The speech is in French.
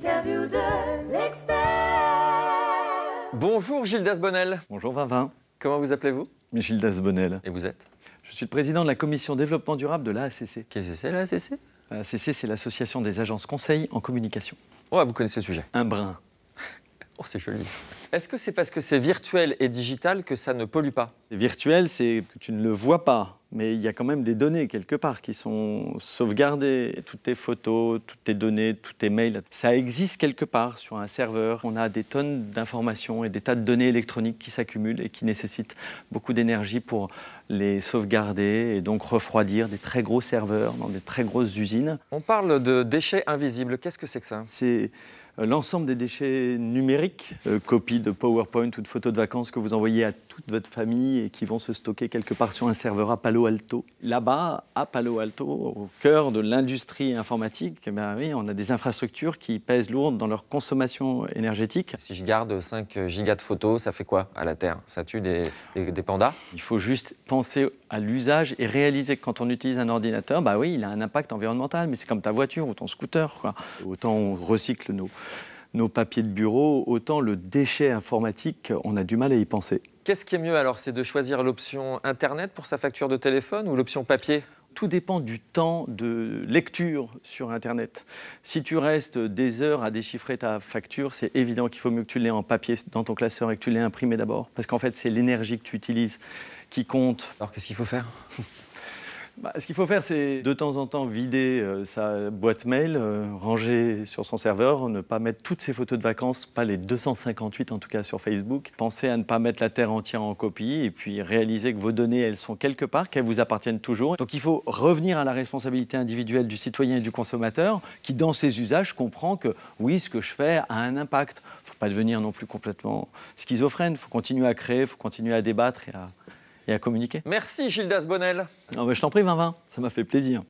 L'interview de l'expert. Bonjour Gildas Bonnel. Bonjour Vinvin. Comment vous appelez-vous? Gildas Bonnel. Et vous êtes? Je suis le président de la commission développement durable de l'AACC. Qu'est-ce que c'est l'AACC? L'AACC, c'est l'association des agences conseils en communication. Oh, vous connaissez le sujet. Un brin. Oh, c'est joli. Est-ce que c'est parce que c'est virtuel et digital que ça ne pollue pas? Virtuel, c'est que tu ne le vois pas, mais il y a quand même des données quelque part qui sont sauvegardées. Toutes tes photos, toutes tes données, tous tes mails, ça existe quelque part sur un serveur. On a des tonnes d'informations et des tas de données électroniques qui s'accumulent et qui nécessitent beaucoup d'énergie pour les sauvegarder et donc refroidir des très gros serveurs dans des très grosses usines. On parle de déchets invisibles. Qu'est-ce que c'est que ça? C'est l'ensemble des déchets numériques, copies de PowerPoint ou de photos de vacances que vous envoyez à toute votre famille et qui vont se stocker quelque part sur un serveur à Palo Alto. Là-bas, à Palo Alto, au cœur de l'industrie informatique, eh bien, oui, on a des infrastructures qui pèsent lourd dans leur consommation énergétique. Si je garde 5 gigas de photos, ça fait quoi à la Terre? Ça tue des pandas? Il faut juste penser à l'usage et réaliser que quand on utilise un ordinateur, bah oui, il a un impact environnemental, mais c'est comme ta voiture ou ton scooter, quoi. Autant on recycle nos papiers de bureau, autant le déchet informatique, on a du mal à y penser. Qu'est-ce qui est mieux alors? C'est de choisir l'option Internet pour sa facture de téléphone ou l'option papier? Tout dépend du temps de lecture sur Internet. Si tu restes des heures à déchiffrer ta facture, c'est évident qu'il faut mieux que tu l'aies en papier dans ton classeur et que tu l'aies imprimé d'abord. Parce qu'en fait, c'est l'énergie que tu utilises qui compte. Alors qu'est-ce qu'il faut faire? Ce qu'il faut faire, c'est de temps en temps vider sa boîte mail, ranger sur son serveur, ne pas mettre toutes ses photos de vacances, pas les 258 en tout cas sur Facebook. Pensez à ne pas mettre la terre entière en copie et puis réaliser que vos données, elles sont quelque part, qu'elles vous appartiennent toujours. Donc il faut revenir à la responsabilité individuelle du citoyen et du consommateur qui, dans ses usages, comprend que oui, ce que je fais a un impact. Il ne faut pas devenir non plus complètement schizophrène. Il faut continuer à créer, il faut continuer à débattre et à communiquer. Merci Gildas Bonnel. Je t'en prie, Vinvin, ça m'a fait plaisir.